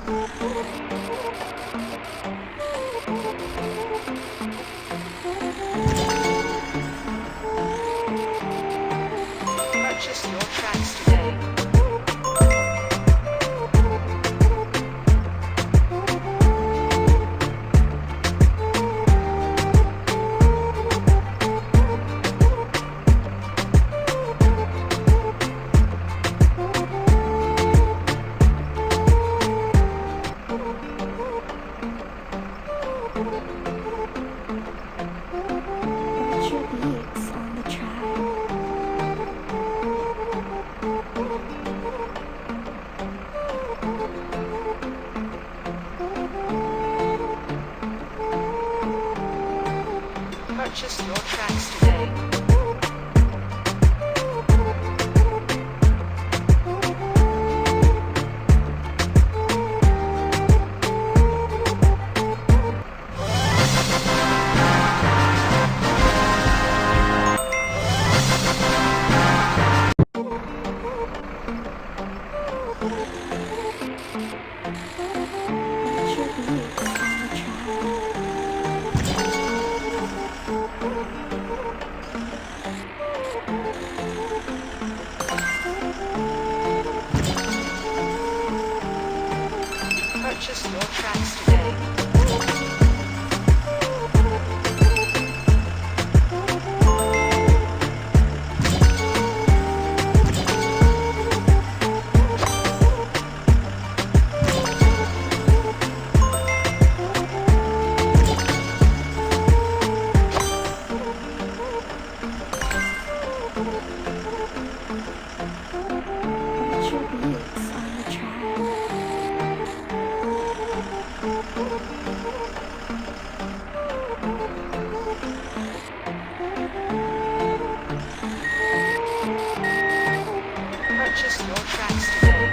Purchase your tracks today. Watch your beats on the track. Purchase your tracks today. Watch your beats on the track. Purchase your tracks today. Watch your beats on the track. Purchase your tracks today.